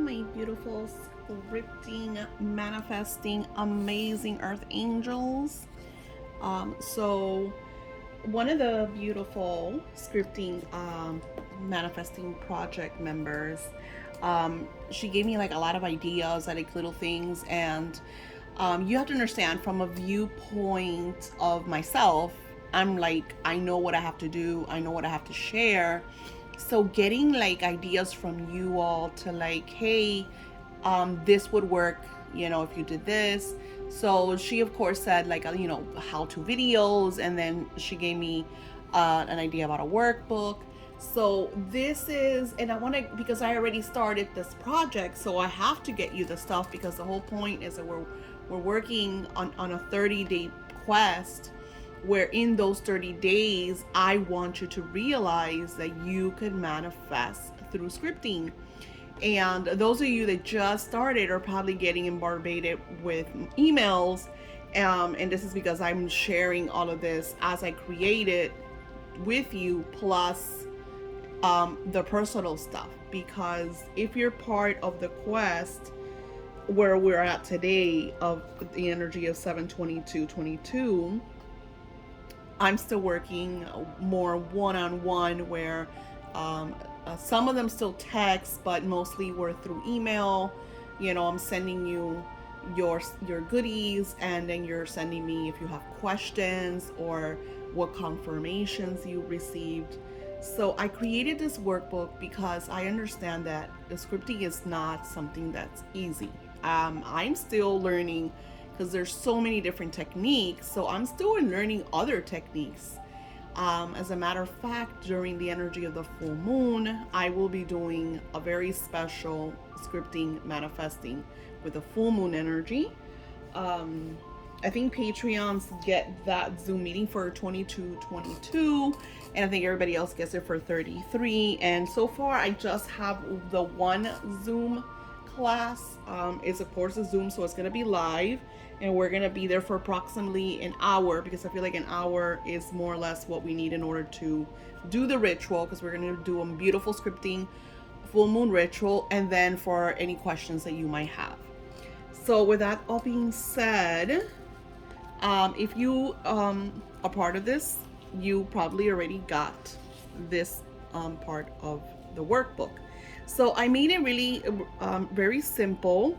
my beautiful scripting, manifesting, amazing earth angels. So one of the beautiful scripting, manifesting project members, she gave me like a lot of ideas, like little things, and you have to understand from a viewpoint of myself. I'm like, I know what I have to do, I know what I have to share. So getting like ideas from you all to like, hey, this would work, if you did this. So she of course said like, how to videos, and then she gave me an idea about a workbook. So this is, and I want to, because I already started this project, so I have to get you the stuff, because the whole point is that we're working on a 30-day quest, where in those 30 days I want you to realize that you can manifest through scripting. And those of you that just started are probably getting bombarded with emails, and this is because I'm sharing all of this as I create it with you, plus the personal stuff. Because if you're part of the quest where we're at today of the energy of 7/22/22, I'm still working more one-on-one, where some of them still text, but mostly we're through email. I'm sending you your goodies, and then you're sending me if you have questions or what confirmations you received. So I created this workbook because I understand that the scripting is not something that's easy. I'm still learning, because there's so many different techniques. So I'm still learning other techniques. As a matter of fact, during the energy of the full moon, I will be doing a very special scripting manifesting with the full moon energy. I think Patreons get that Zoom meeting for 22/22, and I think everybody else gets it for 33. And so far, I just have the one Zoom class. It's of course a Zoom, so it's going to be live, and we're going to be there for approximately an hour, because I feel like an hour is more or less what we need in order to do the ritual, because we're going to do a beautiful scripting full moon ritual, and then for any questions that you might have. So with that all being said, if you are part of this, you probably already got this part of the workbook. So I made it really very simple.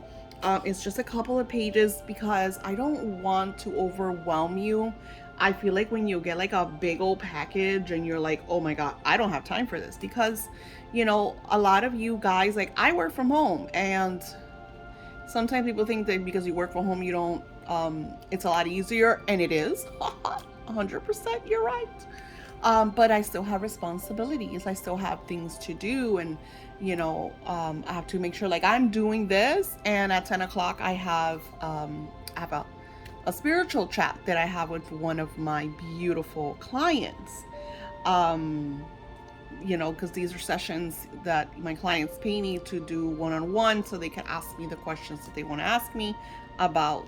It's just a couple of pages, because I don't want to overwhelm you. I feel like when you get like a big old package and you're like, oh my God, I don't have time for this, because, a lot of you guys, like, I work from home, and sometimes people think that because you work from home, you don't, it's a lot easier, and it is. 100%, you're right. But I still have responsibilities. I still have things to do, and I have to make sure like I'm doing this. And at 10 o'clock, I have a spiritual chat that I have with one of my beautiful clients. Because these are sessions that my clients pay me to do one-on-one, so they can ask me the questions that they want to ask me about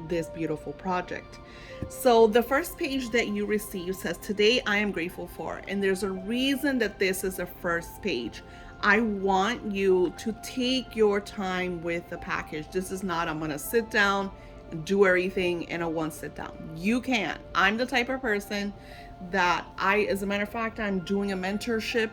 this beautiful project. So the first page that you receive says, today I am grateful for, and there's a reason that this is the first page. I want you to take your time with the package. This is not, I'm going to sit down and do everything in a one sit down. You can. I'm the type of person that as a matter of fact, I'm doing a mentorship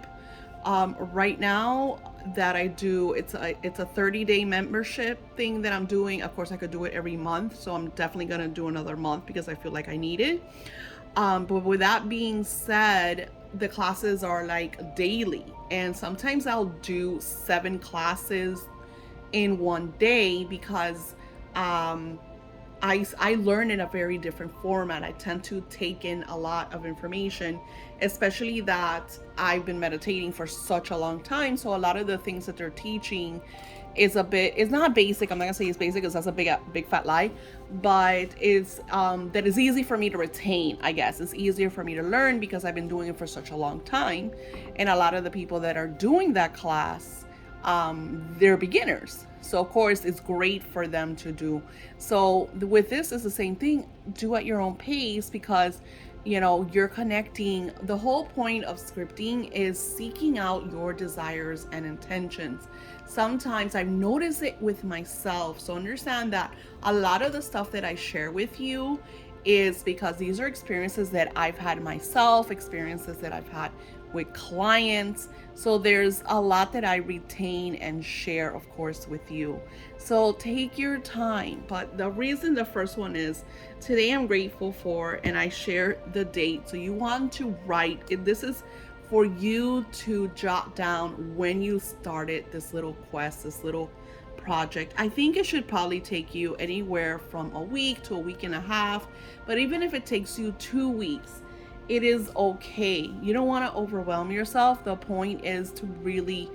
right now that I do. It's a 30-day membership thing that I'm doing. Of course, I could do it every month, so I'm definitely going to do another month because I feel like I need it. But with that being said, the classes are like daily, and sometimes I'll do 7 classes in one day, because I learn in a very different format. I tend to take in a lot of information, especially that I've been meditating for such a long time. So a lot of the things that they're teaching is not basic. I'm not gonna say it's basic, because that's a big fat lie, but it's that is easy for me to retain. I guess it's easier for me to learn because I've been doing it for such a long time. And a lot of the people that are doing that class, they're beginners. So of course it's great for them to do. So with this, is the same thing. Do at your own pace, because you're connecting. The whole point of scripting is seeking out your desires and intentions. Sometimes I've noticed it with myself. So understand that a lot of the stuff that I share with you is because these are experiences that I've had myself, experiences that I've had with clients. So there's a lot that I retain and share, of course, with you. So take your time. But the reason the first one is today I'm grateful for, and I share the date. So you want to write it. This is for you to jot down when you started this little quest, this little project. I think it should probably take you anywhere from a week to a week and a half. But even if it takes you 2 weeks, it is okay. You don't want to overwhelm yourself. The point is to really,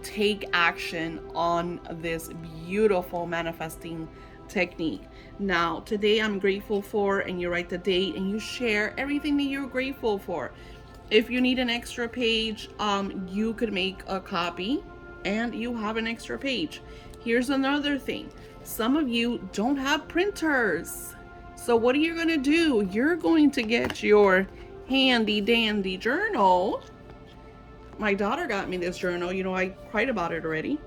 take action on this beautiful manifesting technique. Now, today I'm grateful for, and you write the date and you share everything that you're grateful for. If you need an extra page, you could make a copy and you have an extra page. Here's another thing. Some of you don't have printers. So what are you going to do? You're going to get your handy dandy journal. My daughter got me this journal. I cried about it already.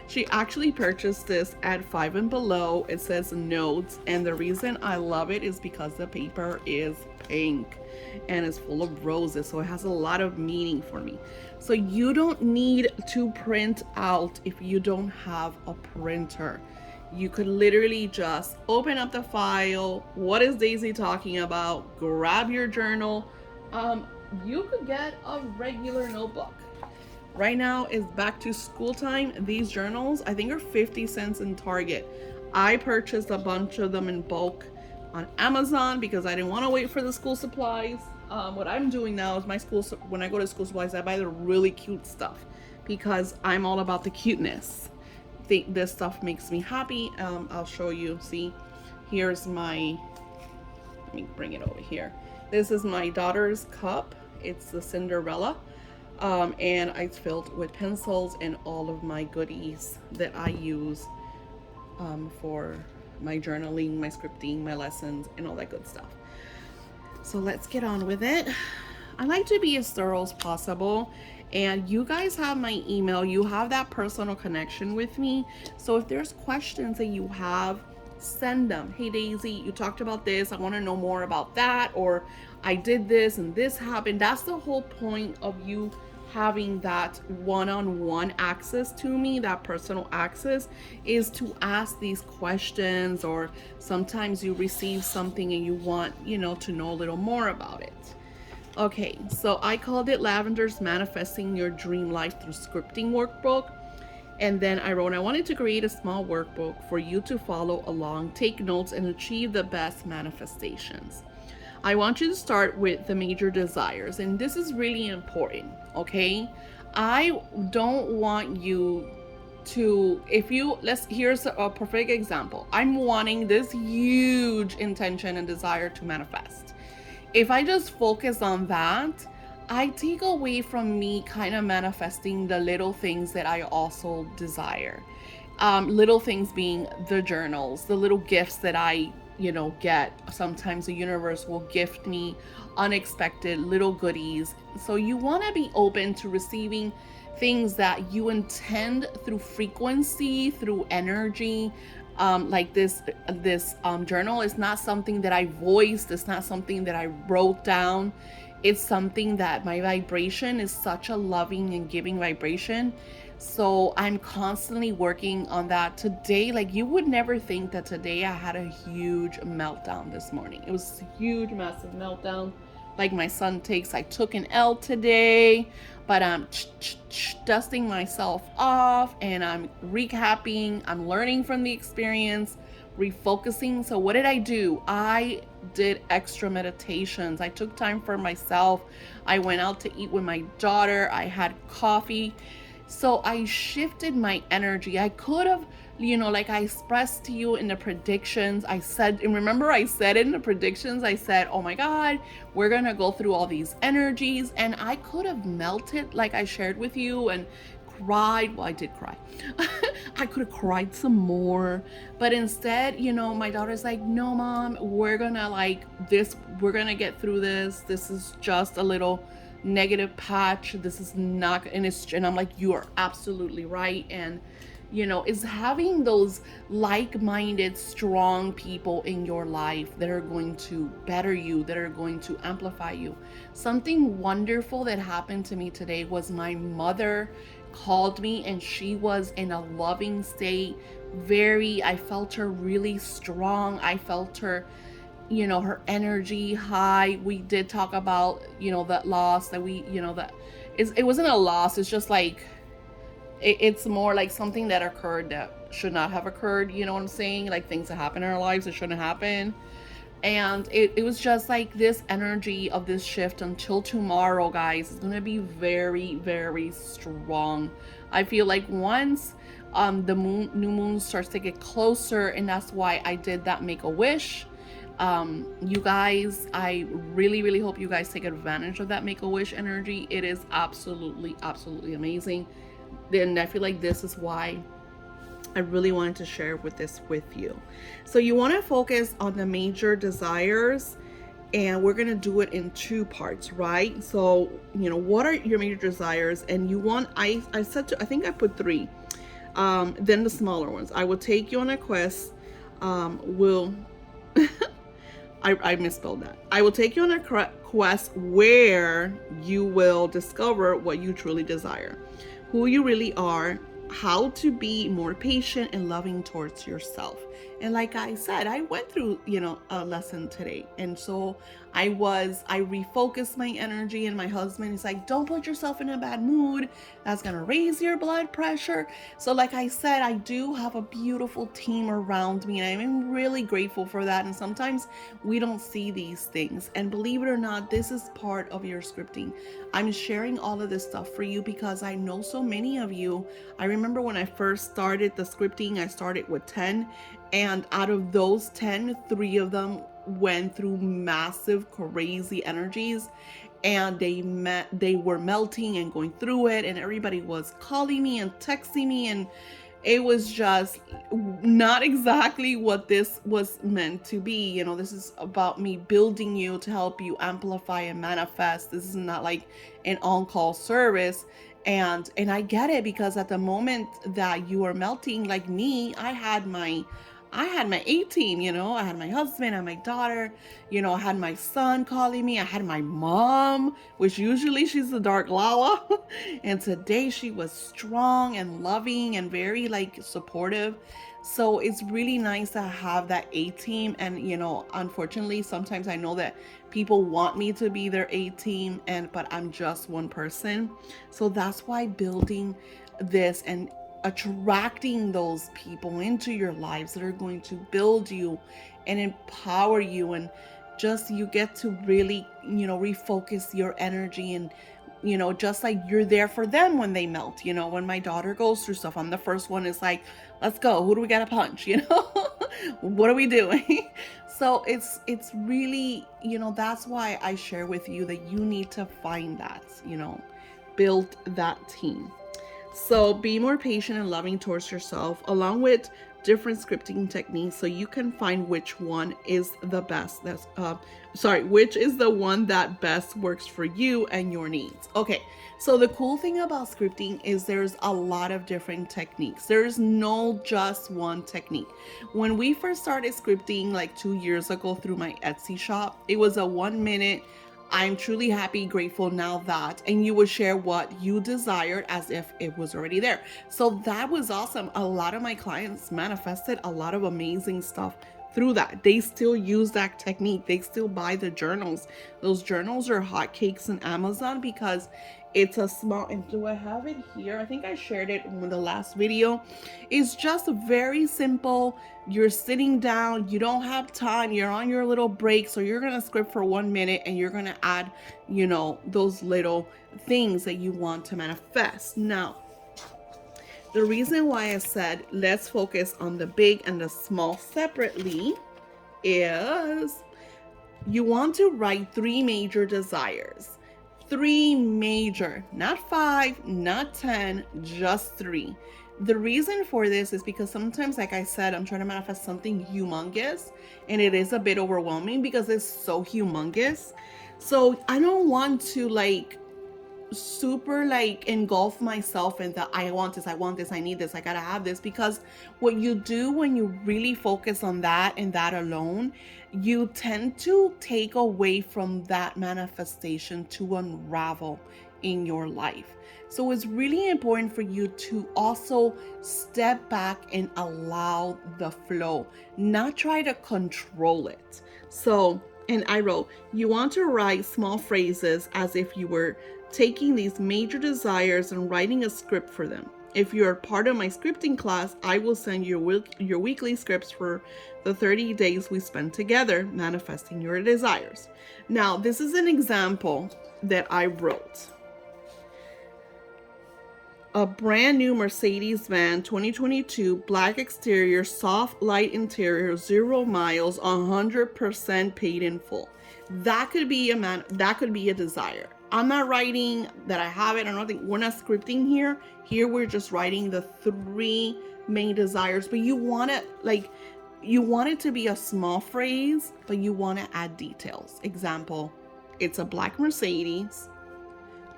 She actually purchased this at Five and Below. It says notes, and the reason I love it is because the paper is pink and it's full of roses, so it has a lot of meaning for me. So you don't need to print out if you don't have a printer. You could literally just open up the file. What is Daisy talking about? Grab your journal. You could get a regular notebook. Right now is back to school time. These journals, I think, are 50 cents in Target. I purchased a bunch of them in bulk on Amazon because I didn't want to wait for the school supplies. What I'm doing now is when I go to school supplies, I buy the really cute stuff because I'm all about the cuteness. This stuff makes me happy. I'll show you. See, here's let me bring it over here. This is my daughter's cup. It's the Cinderella. And it's filled with pencils and all of my goodies that I use for my journaling, my scripting, my lessons, and all that good stuff. So let's get on with it. I like to be as thorough as possible, and you guys have my email. You have that personal connection with me. So if there's questions that you have, send them. Hey Daisy, you talked about this. I want to know more about that, or I did this and this happened. That's the whole point of you having that one-on-one access to me, that personal access, is to ask these questions, or sometimes you receive something and you want, to know a little more about it. Okay, so I called it Lavender's Manifesting Your Dream Life Through Scripting Workbook. And then I wrote, I wanted to create a small workbook for you to follow along, take notes, and achieve the best manifestations. I want you to start with the major desires, and this is really important, okay? I don't want you to, here's a perfect example. I'm wanting this huge intention and desire to manifest. If I just focus on that, I take away from me kind of manifesting the little things that I also desire. Little things being the journals, the little gifts that I get. Sometimes the universe will gift me unexpected little goodies. So you want to be open to receiving things that you intend through frequency, through energy. Like this journal is not something that I voiced. It's not something that I wrote down. It's something that my vibration is such a loving and giving vibration. So I'm constantly working on that. Today, like, you would never think that today I had a huge meltdown this morning. It was a huge, massive meltdown. Like my son takes, I took an L today, but I'm dusting myself off and I'm recapping. I'm learning from the experience, refocusing. So what did I do? I did extra meditations. I took time for myself. I went out to eat with my daughter. I had coffee. So I shifted my energy. I could have, like I expressed to you in the predictions, I said, and remember I said in the predictions, I said, oh my God, we're going to go through all these energies. And I could have melted, like I shared with you, and cried. Well, I did cry. I could have cried some more, but instead, you know, my daughter's like, no, mom, we're gonna like this, we're gonna get through this. This is just a little negative patch. This is not, and I'm like, you are absolutely right. And, you know, is having those like-minded, strong people in your life that are going to better you, that are going to amplify you. Something wonderful that happened to me today was my mother called me, and she was in a loving state. I felt her really strong. I felt her, you know, her energy high. We did talk about, you know, that loss that we, you know, that it wasn't a loss. It's just like, it's more like something that occurred that should not have occurred. You know what I'm saying? Like things that happen in our lives that shouldn't happen. And it was just like this energy of this shift until tomorrow, guys, is going to be very, very strong. I feel like once the new moon starts to get closer, and that's why I did that make a wish. You guys, I really, really hope you guys take advantage of that make a wish energy. It is absolutely, absolutely amazing. And I feel like this is why I really wanted to share this with you. So you want to focus on the major desires, and we're going to do it in two parts, right? So, you know, what are your major desires? And you want, I said to, I think I put 3, then the smaller ones. I will take you on a quest, will, I misspelled that. I will take you on a quest where you will discover what you truly desire, who you really are, how to be more patient and loving towards yourself. And like I said, I went through, you know, a lesson today. And so I refocused my energy, and my husband is like, don't put yourself in a bad mood. That's going to raise your blood pressure. So like I said, I do have a beautiful team around me, and I'm really grateful for that. And sometimes we don't see these things. And believe it or not, this is part of your scripting. I'm sharing all of this stuff for you because I know so many of you. I remember when I first started the scripting, I started with 10, and out of those 10, 3 of them went through massive, crazy energies, and they were melting and going through it, and everybody was calling me and texting me, and it was just not exactly what this was meant to be. You know, this is about me building you to help you amplify and manifest. This is not like an on-call service. And I get it, because at the moment that you are melting, like me, I had my A team, you know, I had my husband and my daughter, you know, I had my son calling me, I had my mom, which usually she's the dark Lala. And today she was strong and loving and very like supportive. So it's really nice to have that A team. And, you know, unfortunately, sometimes I know that people want me to be their A team, but I'm just one person. So that's why building this and attracting those people into your lives that are going to build you and empower you, and just you get to really, you know, refocus your energy. And, you know, just like you're there for them when they melt. You know, when my daughter goes through stuff, I'm the first one is like, let's go, who do we gotta punch, you know? What are we doing? So it's really, you know, that's why I share with you that you need to find that, you know, build that team. So be more patient and loving towards yourself, along with different scripting techniques, so you can find which one is the best. Which is the one that best works for you and your needs. Okay, so the cool thing about scripting is there's a lot of different techniques. There's no just one technique. When we first started scripting like 2 years ago through my Etsy shop, it was a 1 minute, I'm truly happy, grateful now that, and you would share what you desired as if it was already there. So that was awesome. A lot of my clients manifested a lot of amazing stuff through that. They still use that technique. They still buy the journals. Those journals are hotcakes in Amazon because it's a small, and do I have it here? I think I shared it in the last video. It's just very simple. You're sitting down, you don't have time, you're on your little break, so you're gonna script for 1 minute, and you're gonna add, you know, those little things that you want to manifest. Now, the reason why I said let's focus on the big and the small separately is you want to write 3 major desires. 3 major, not 5, not 10, just 3. The reason for this is because sometimes, like I said, I'm trying to manifest something humongous and it is a bit overwhelming because it's so humongous. So I don't want to like super like engulf myself in the I want this, I need this, I gotta have this, because what you do when you really focus on that and that alone, you tend to take away from that manifestation to unravel in your life. So it's really important for you to also step back and allow the flow, not try to control it. So, and I wrote, you want to write small phrases as if you were taking these major desires and writing a script for them. If you're part of my scripting class, I will send you your weekly scripts for the 30 days we spend together manifesting your desires. Now, this is an example that I wrote. A brand new Mercedes van 2022, black exterior, soft light interior, 0 miles, 100% paid in full. That could be a desire. I'm not writing that I have it. I don't think we're not scripting here. Here we're just writing the 3 main desires, but you want it to be a small phrase, but you want to add details. Example, it's a black Mercedes.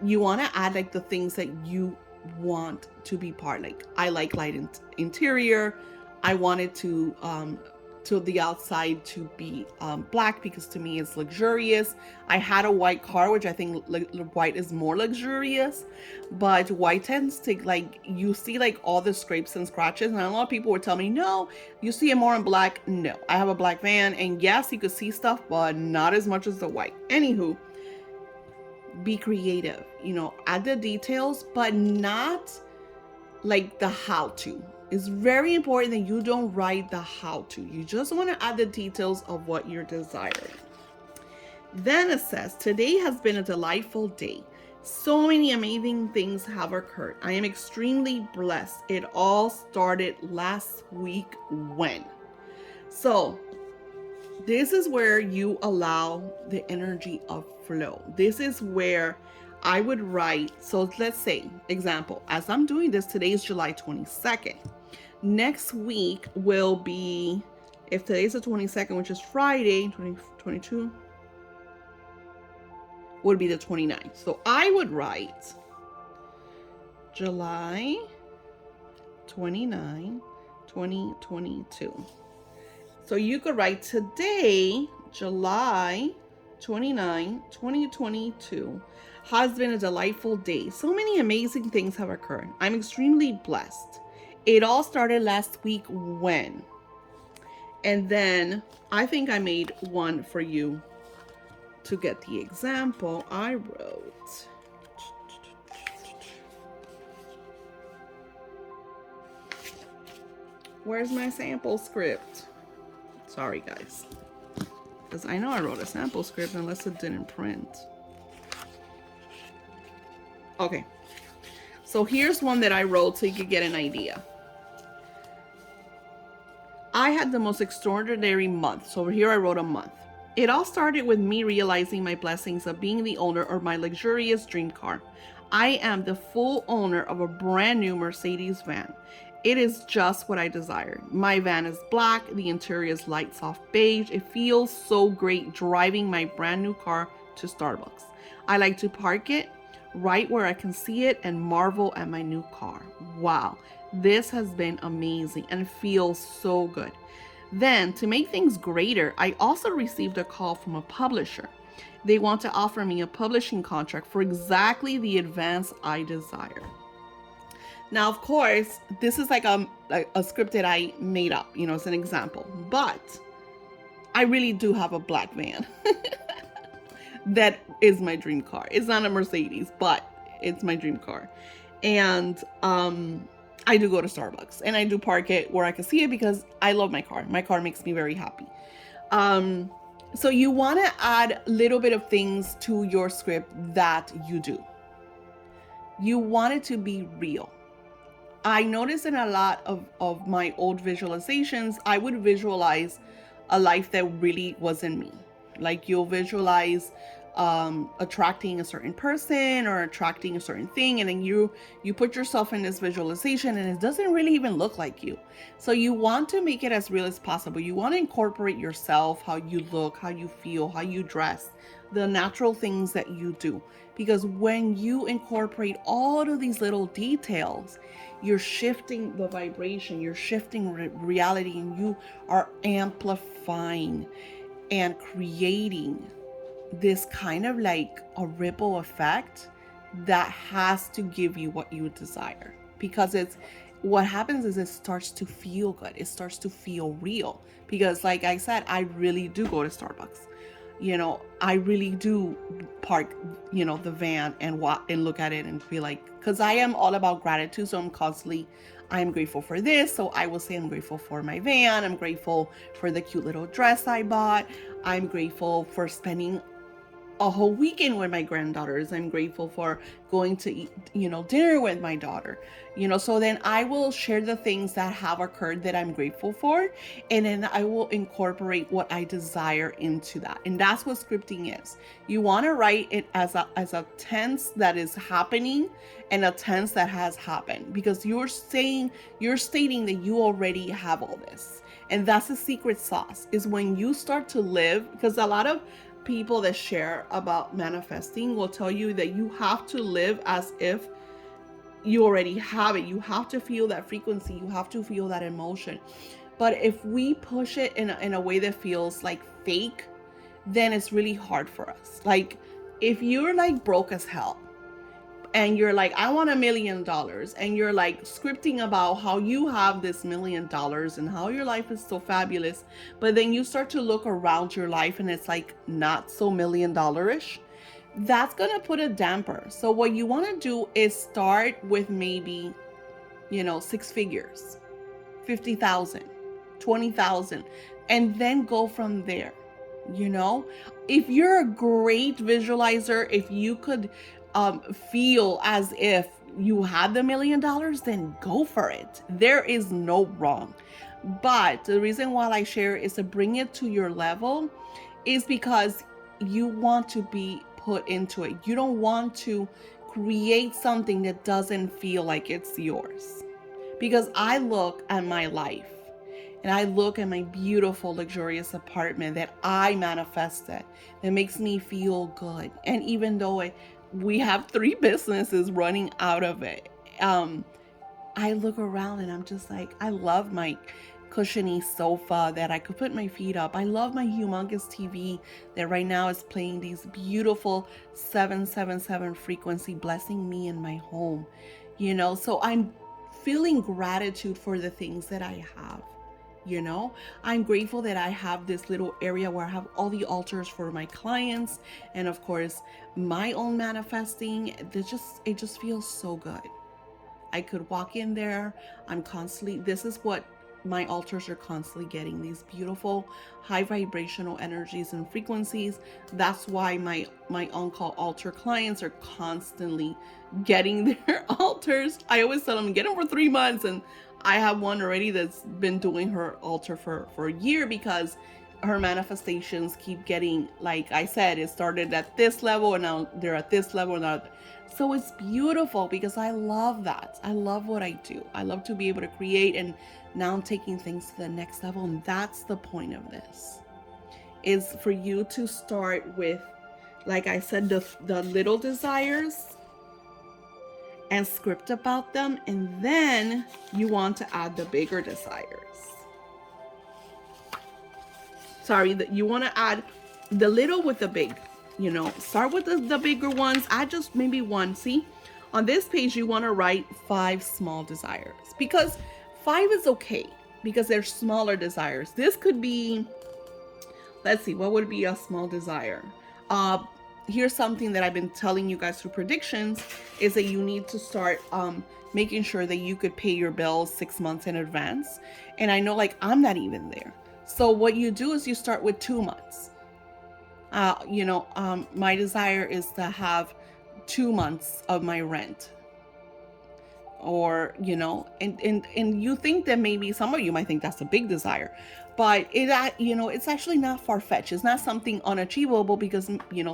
You want to add like the things that you want to be part. Like, I like light interior. I wanted to the outside to be black because to me it's luxurious. I had a white car, which I think white is more luxurious, but white tends to, like, you see like all the scrapes and scratches, and a lot of people would tell me, no, you see it more in black. No, I have a black van, and yes, you could see stuff, but not as much as the white. Anywho, be creative, add the details, but not like the how-to. It's very important that you don't write the how-to. You just want to add the details of what you're desiring. Then it says, today has been a delightful day. So many amazing things have occurred. I am extremely blessed. It all started last week when. So this is where you allow the energy of flow. This is where I would write. So let's say, example, as I'm doing this, today is July 22nd. Next week will be, if today's the 22nd, which is Friday, 2022, would be the 29th. So I would write July 29, 2022. So you could write today, July 29, 2022, has been a delightful day. So many amazing things have occurred. I'm extremely blessed. It all started last week when. And then I think I made one for you to get the example. I wrote, where's my sample script? Sorry, guys. Because I know I wrote a sample script unless it didn't print. Okay. So here's one that I wrote so you could get an idea. I had the most extraordinary month. So over here I wrote a month. It all started with me realizing my blessings of being the owner of my luxurious dream car. I am the full owner of a brand new Mercedes van. It is just what I desire. My van is black. The interior is light soft beige. It feels so great driving my brand new car to Starbucks. I like to park it right where I can see it and marvel at my new car. Wow, this has been amazing and feels so good. Then, to make things greater, I also received a call from a publisher. They want to offer me a publishing contract for exactly the advance I desire. Now, of course, this is like a script that I made up, it's an example, but I really do have a black van. That is my dream car. It's not a Mercedes, but it's my dream car. And I do go to Starbucks and I do park it where I can see it because I love my car. My car makes me very happy. So you want to add a little bit of things to your script that you do. You want it to be real. I noticed in a lot of my old visualizations, I would visualize a life that really wasn't me. Like, you'll visualize attracting a certain person or attracting a certain thing, and then you put yourself in this visualization and it doesn't really even look like you. So you want to make it as real as possible. You want to incorporate yourself, how you look, how you feel, how you dress, the natural things that you do, because when you incorporate all of these little details, you're shifting the vibration, you're shifting reality, and you are amplifying and creating this kind of like a ripple effect that has to give you what you desire. Because it's what happens is it starts to feel good, it starts to feel real. Because like I said, I really do go to Starbucks, I really do park, the van and walk and look at it and be like, because I am all about gratitude. So I'm grateful for this. So I will say I'm grateful for my van. I'm grateful for the cute little dress I bought. I'm grateful for spending a whole weekend with my granddaughters. I'm grateful for going to eat, dinner with my daughter. So then I will share the things that have occurred that I'm grateful for, and then I will incorporate what I desire into that. And that's what scripting is. You want to write it as a tense that is happening and a tense that has happened, because you're stating that you already have all this. And that's the secret sauce, is when you start to live, because a lot of people that share about manifesting will tell you that you have to live as if you already have it. You have to feel that frequency, you have to feel that emotion. But if we push it in a way that feels like fake, then it's really hard for us. Like if you're like broke as hell and you're like, I want $1 million, and you're like scripting about how you have this $1 million and how your life is so fabulous, but then you start to look around your life and it's like not so $1 million-ish, that's gonna put a damper. So what you want to do is start with maybe, 6 figures, 50,000, 20,000, and then go from there. If you're a great visualizer, if you could feel as if you had the $1 million, then go for it. There is no wrong. But the reason why I share is to bring it to your level, is because you want to be put into it. You don't want to create something that doesn't feel like it's yours. Because I look at my life and I look at my beautiful, luxurious apartment that I manifested, that makes me feel good. And even though we have 3 businesses running out of it, I look around and I'm just like, I love my cushiony sofa that I could put my feet up. I love my humongous TV that right now is playing these beautiful 777 frequency, blessing me in my home. So I'm feeling gratitude for the things that I have. I'm grateful that I have this little area where I have all the altars for my clients, and of course my own manifesting. It just feels so good. I could walk in there. This is what my altars are constantly getting, these beautiful high vibrational energies and frequencies. That's why my on-call altar clients are constantly getting their altars. I always tell them, get them for 3 months, and I have one already that's been doing her altar for a year, because her manifestations keep getting, like I said, it started at this level and now they're at this level now. So it's beautiful, because I love that. I love what I do. I love to be able to create, and now I'm taking things to the next level. And that's the point of this, is for you to start with, like I said, the little desires and script about them, and then you want to add the bigger desires. Sorry, that you want to add the little with the big. Start with the bigger ones. Add just maybe one. See, on this page you want to write 5 small desires, because 5 is okay, because they're smaller desires. This could be, let's see, what would be a small desire? Here's something that I've been telling you guys through predictions, is that you need to start making sure that you could pay your bills 6 months in advance. And I know, like, I'm not even there. So what you do is you start with 2 months. My desire is to have 2 months of my rent or and you think that maybe some of you might think that's a big desire, but it's actually not far-fetched. It's not something unachievable, because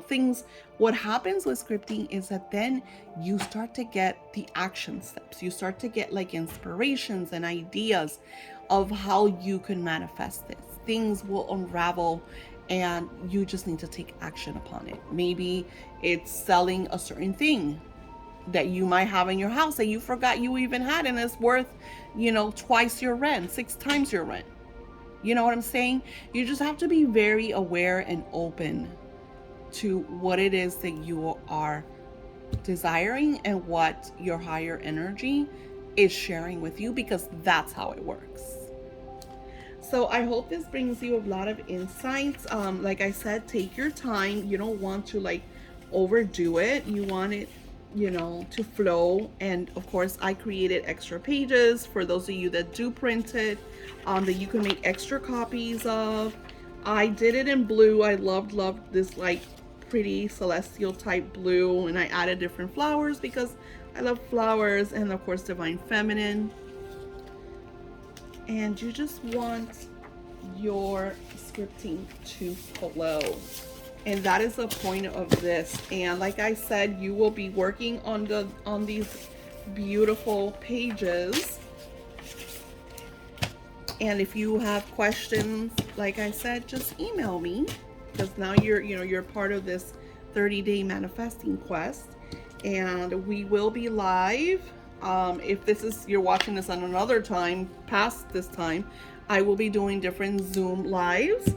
things what happens with scripting is that then you start to get the action steps. You start to get like inspirations and ideas of how you can manifest this. Things will unravel, and you just need to take action upon it. Maybe it's selling a certain thing that you might have in your house that you forgot you even had, and it's worth twice your rent, 6 times your rent. You know what I'm saying? You just have to be very aware and open to what it is that you are desiring and what your higher energy is sharing with you, because that's how it works. So I hope this brings you a lot of insights. Like I said, take your time. You don't want to like overdo it. You want it, to flow. And of course, I created extra pages for those of you that do print it, that you can make extra copies of. I did it in blue. I loved this like pretty celestial type blue, and I added different flowers because I love flowers, and of course divine feminine. And you just want your scripting to flow, and that is the point of this. And like I said, you will be working on these beautiful pages, and if you have questions, like I said, just email me, because now you're part of this 30-day manifesting quest. And we will be live. If you're watching this on another time past this time, I will be doing different Zoom lives,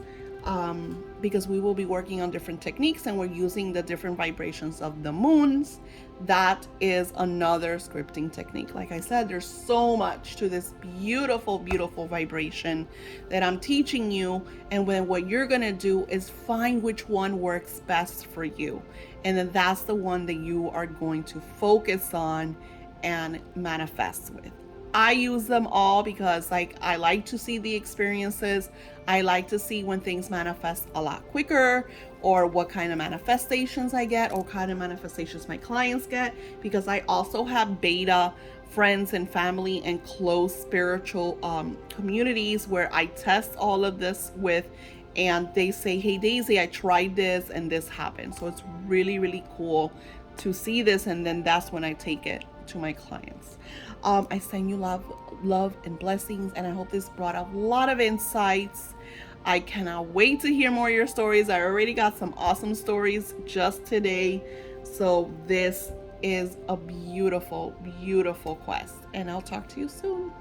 because we will be working on different techniques, and we're using the different vibrations of the moons. That is another scripting technique. Like I said, there's so much to this beautiful, beautiful vibration that I'm teaching you. And then what you're going to do is find which one works best for you. And then that's the one that you are going to focus on and manifest with. I use them all because I like to see the experiences. I like to see when things manifest a lot quicker, or what kind of manifestations I get, or kind of manifestations my clients get, because I also have beta friends and family and close spiritual communities where I test all of this with, and they say, hey Daisy, I tried this and this happened. So it's really, really cool to see this, and then that's when I take it to my clients. I send you love and blessings, and I hope this brought a lot of insights. I cannot wait to hear more of your stories. I already got some awesome stories just today. So this is a beautiful, beautiful quest, and I'll talk to you soon.